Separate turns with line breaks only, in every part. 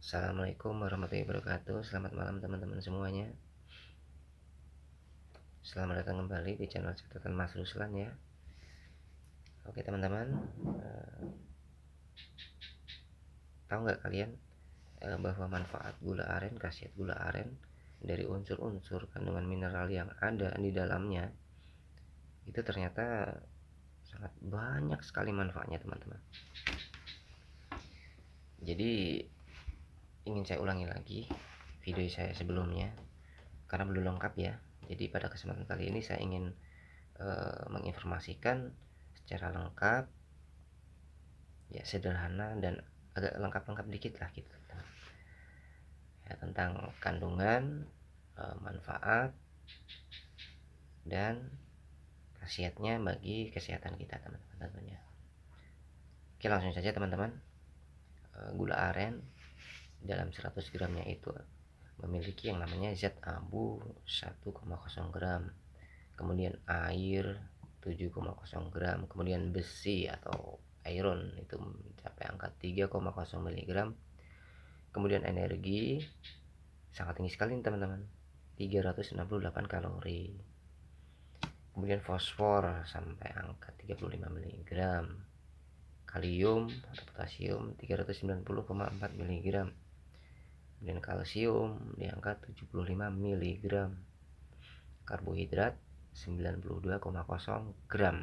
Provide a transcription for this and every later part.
Assalamualaikum warahmatullahi wabarakatuh. Selamat malam teman-teman semuanya. Selamat datang kembali di channel catatan Mas Ruslan ya. Oke teman-teman, tahu nggak kalian bahwa manfaat gula aren, khasiat gula aren dari unsur-unsur kandungan mineral yang ada di dalamnya itu ternyata sangat banyak sekali manfaatnya teman-teman. Jadi ingin saya ulangi lagi video saya sebelumnya karena belum lengkap ya. Jadi pada kesempatan kali ini saya ingin menginformasikan secara lengkap, ya sederhana dan agak lengkap-lengkap dikit lah gitu ya, tentang kandungan, manfaat dan khasiatnya bagi kesehatan kita teman-teman tentunya. Oke langsung saja teman-teman. Gula aren dalam 100 gramnya itu memiliki yang namanya zat abu 1,0 gram, kemudian air 7,0 gram, kemudian besi atau iron itu mencapai angka 3,0 mg, kemudian energi sangat tinggi sekali teman-teman, 368 kalori, kemudian fosfor sampai angka 35 mg, kalium atau potasium 390,4 mg, kemudian kalsium di angka 75 mg, karbohidrat 92,0 gram,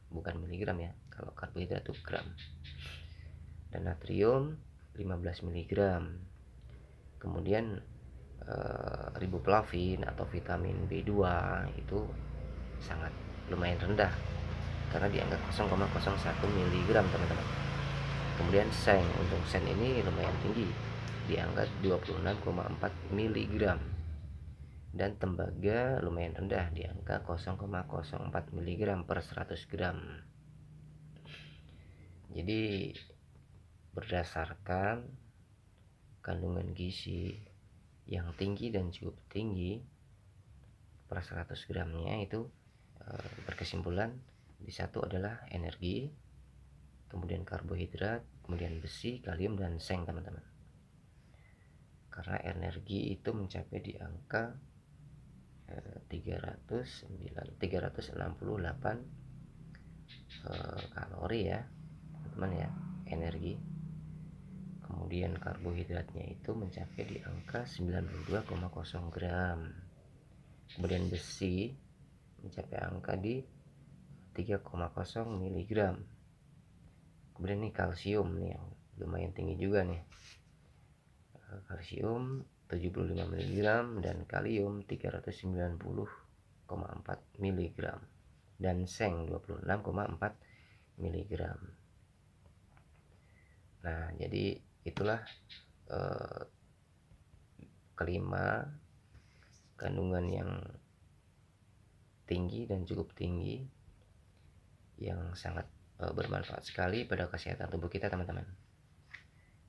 bukan miligram ya, kalau karbohidrat itu gram, dan natrium 15 mg. Kemudian riboflavin atau vitamin B2 itu sangat lumayan rendah karena di angka 0,01 mg teman-teman. Kemudian seng, untuk sen ini lumayan tinggi di angka 26,4 mg, dan tembaga lumayan rendah di angka 0,04 mg per 100 gram. Jadi berdasarkan kandungan gizi yang tinggi dan cukup tinggi per 100 gramnya itu berkesimpulan di satu adalah energi, kemudian karbohidrat, kemudian besi, kalium, dan seng teman-teman. Karena energi itu mencapai di angka 368 kalori ya teman-teman ya, energi. Kemudian karbohidratnya itu mencapai di angka 92,0 gram. Kemudian besi mencapai angka di 3,0 mg. Kemudian ini kalsium nih yang lumayan tinggi juga nih. Kalsium 75 mg dan kalium 390,4 mg dan seng 26,4 mg. Nah, jadi itulah kelima kandungan yang tinggi dan cukup tinggi yang sangat bermanfaat sekali pada kesehatan tubuh kita teman-teman.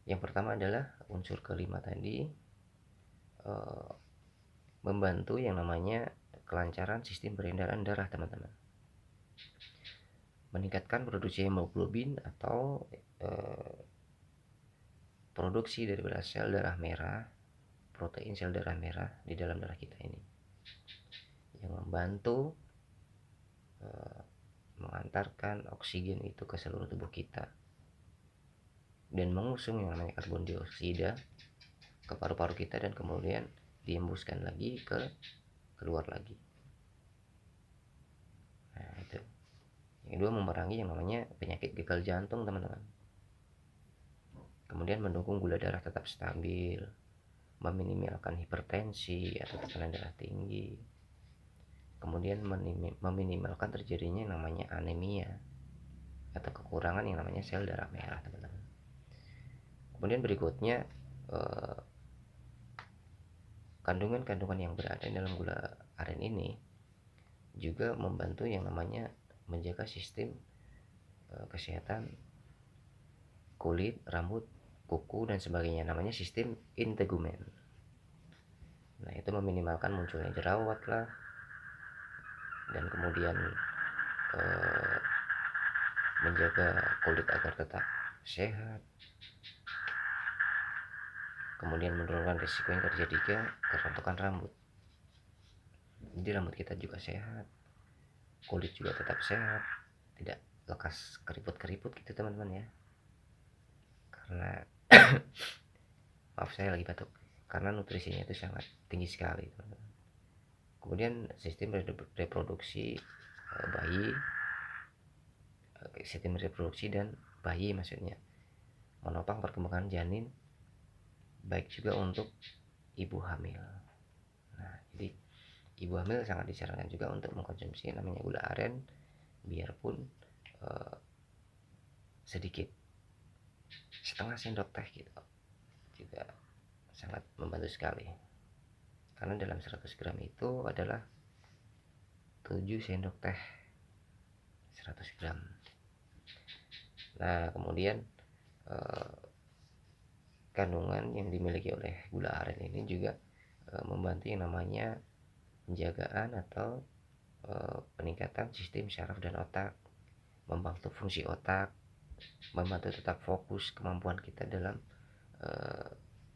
Yang pertama adalah unsur kelima tadi membantu yang namanya kelancaran sistem peredaran darah teman-teman, meningkatkan produksi hemoglobin atau produksi daripada sel darah merah, protein sel darah merah di dalam darah kita ini, yang membantu mengantarkan oksigen itu ke seluruh tubuh kita dan mengusung yang namanya karbon dioksida ke paru-paru kita dan kemudian dihembuskan lagi ke keluar lagi. Nah, itu. Yang kedua, memerangi yang namanya penyakit gagal jantung teman-teman. Kemudian mendukung gula darah tetap stabil, meminimalkan hipertensi atau tekanan darah tinggi. Kemudian meminimalkan terjadinya yang namanya anemia atau kekurangan yang namanya sel darah merah teman-teman. Kemudian berikutnya kandungan-kandungan yang berada dalam gula aren ini juga membantu yang namanya menjaga sistem kesehatan kulit, rambut, kuku, dan sebagainya, namanya sistem integumen. Nah, itu meminimalkan munculnya jerawat lah, dan kemudian menjaga kulit agar tetap sehat. kemudian menurunkan risiko yang terjadi ke kerontokan rambut. Jadi rambut kita juga sehat, kulit juga tetap sehat, tidak lekas keriput-keriput gitu teman-teman ya. Karena maaf saya lagi batuk, karena nutrisinya itu sangat tinggi sekali teman-teman. Kemudian sistem reproduksi bayi, sistem reproduksi dan bayi maksudnya, menopang perkembangan janin, baik juga untuk ibu hamil. Nah, jadi ibu hamil sangat disarankan juga untuk mengkonsumsi namanya gula aren, biarpun sedikit, setengah sendok teh gitu, juga sangat membantu sekali. Karena dalam 100 gram itu adalah 7 sendok teh 100 gram. Nah, kemudian kandungan yang dimiliki oleh gula aren ini juga membantu yang namanya penjagaan atau peningkatan sistem syaraf dan otak, membantu fungsi otak, membantu tetap fokus, kemampuan kita dalam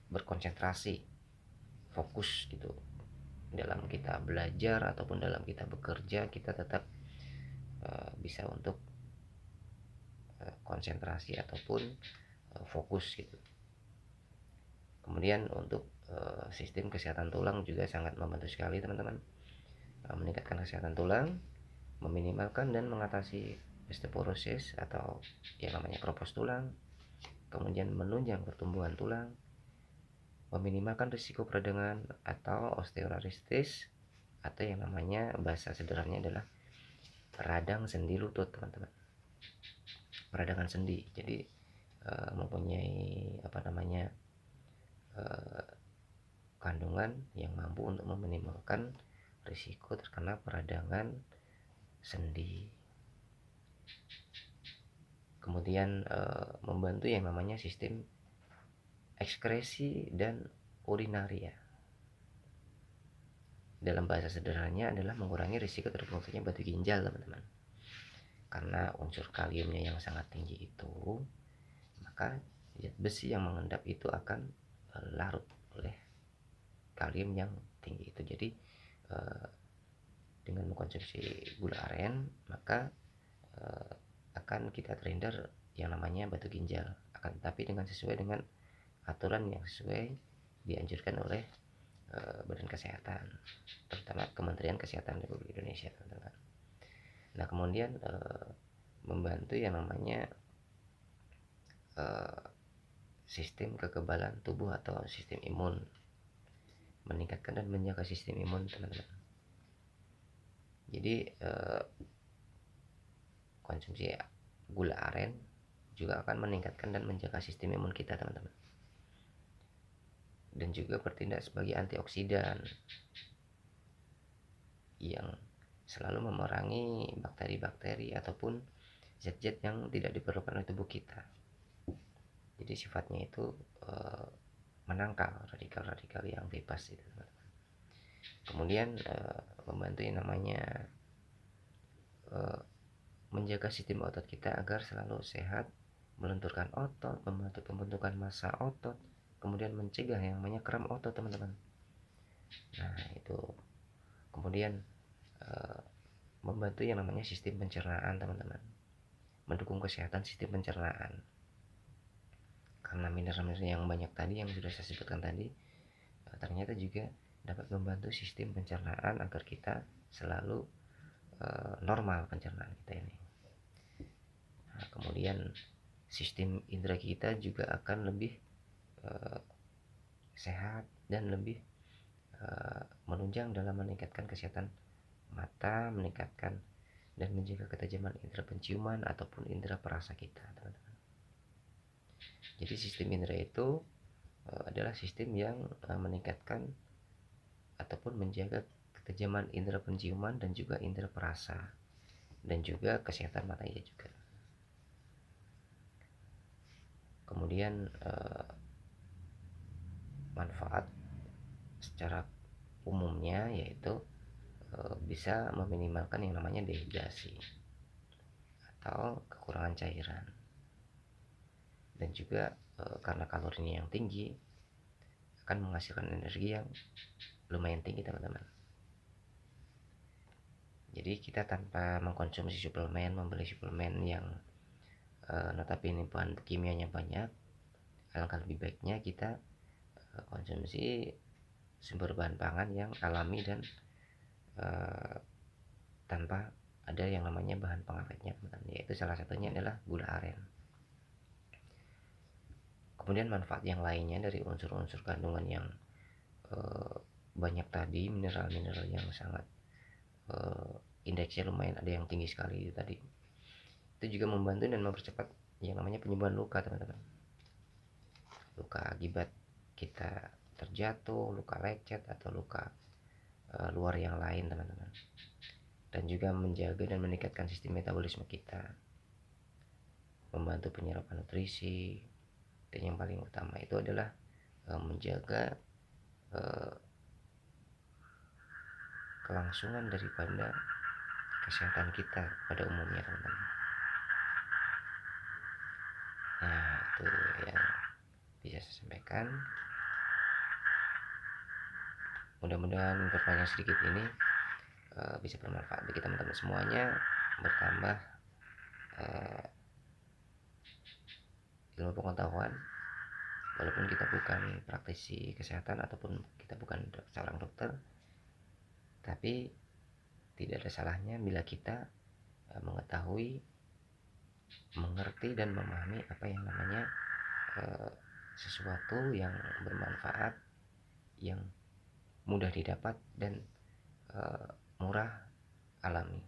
berkonsentrasi, fokus gitu dalam kita belajar ataupun dalam kita bekerja, kita tetap bisa untuk konsentrasi ataupun fokus gitu. Kemudian untuk sistem kesehatan tulang juga sangat membantu sekali teman-teman, meningkatkan kesehatan tulang, meminimalkan dan mengatasi osteoporosis atau yang namanya keropos tulang, kemudian menunjang pertumbuhan tulang, meminimalkan risiko peradangan atau osteoartritis, atau yang namanya bahasa sederhananya adalah radang sendi lutut teman-teman, peradangan sendi. Jadi mempunyai kandungan yang mampu untuk meminimalkan risiko terkena peradangan sendi. Kemudian membantu yang namanya sistem ekskresi dan urinaria. Dalam bahasa sederhananya adalah mengurangi risiko terbentuknya batu ginjal teman-teman. Karena unsur kaliumnya yang sangat tinggi itu, maka zat besi yang mengendap itu akan larut oleh kalium yang tinggi itu. Jadi dengan mengkonsumsi gula aren, maka akan kita terhindar yang namanya batu ginjal, akan tetapi dengan sesuai dengan aturan yang sesuai dianjurkan oleh Badan Kesehatan, terutama Kementerian Kesehatan Republik Indonesia teman-teman. Nah, kemudian membantu yang namanya sistem kekebalan tubuh atau sistem imun, meningkatkan dan menjaga sistem imun teman-teman. Jadi konsumsi gula aren juga akan meningkatkan dan menjaga sistem imun kita teman-teman, dan juga bertindak sebagai antioksidan yang selalu memerangi bakteri-bakteri ataupun zat-zat yang tidak diperlukan oleh tubuh kita. Jadi sifatnya itu menangkal radikal-radikal yang bebas itu teman-teman. Kemudian membantu yang namanya menjaga sistem otot kita agar selalu sehat, melenturkan otot, membantu pembentukan massa otot, kemudian mencegah yang namanya kram otot teman-teman. Nah, itu kemudian membantu yang namanya sistem pencernaan teman-teman, mendukung kesehatan sistem pencernaan. Karena mineral-mineral yang banyak tadi yang sudah saya sebutkan tadi, ternyata juga dapat membantu sistem pencernaan agar kita selalu normal pencernaan kita ini. Nah, kemudian sistem indera kita juga akan lebih sehat dan lebih menunjang dalam meningkatkan kesehatan mata, meningkatkan dan menjaga ketajaman indera penciuman ataupun indera perasa kita teman-teman. Jadi sistem indera itu adalah sistem yang meningkatkan ataupun menjaga ketajaman indera penciuman dan juga indera perasa, dan juga kesehatan matanya juga. Kemudian manfaat secara umumnya yaitu bisa meminimalkan yang namanya dehidrasi atau kekurangan cairan, dan juga karena kalorinya yang tinggi, akan menghasilkan energi yang lumayan tinggi teman-teman. Jadi kita tanpa mengkonsumsi suplemen, membeli suplemen yang notabene bahan kimianya banyak, alangkah lebih baiknya kita konsumsi sumber bahan pangan yang alami dan tanpa ada yang namanya bahan pengawetnya teman-teman, yaitu salah satunya adalah gula aren. Kemudian manfaat yang lainnya dari unsur-unsur kandungan yang banyak tadi, mineral-mineral yang sangat indeksnya lumayan ada yang tinggi sekali itu tadi, itu juga membantu dan mempercepat yang namanya penyembuhan luka teman-teman. Luka akibat kita terjatuh, luka lecet atau luka luar yang lain teman-teman. Dan juga menjaga dan meningkatkan sistem metabolisme kita, membantu penyerapan nutrisi, dan yang paling utama itu adalah menjaga kelangsungan daripada kesehatan kita pada umumnya teman-teman. Nah, itu yang bisa saya sampaikan. Mudah-mudahan informasi sedikit ini bisa bermanfaat bagi teman-teman semuanya, bertambah ilmu pengetahuan. Walaupun kita bukan praktisi kesehatan ataupun kita bukan seorang dokter, tapi tidak ada salahnya bila kita mengetahui, mengerti dan memahami apa yang namanya sesuatu yang bermanfaat, yang mudah didapat dan murah, alami.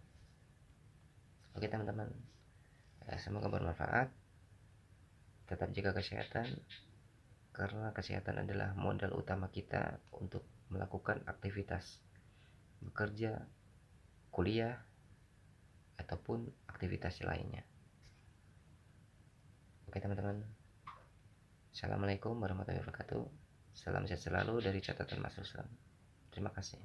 Oke teman-teman, semoga bermanfaat. Tetap jaga kesehatan, karena kesehatan adalah modal utama kita untuk melakukan aktivitas bekerja, kuliah, ataupun aktivitas lainnya. Oke teman-teman, assalamualaikum warahmatullahi wabarakatuh. Salam sehat selalu dari catatan Mas Ruslan. Terima kasih.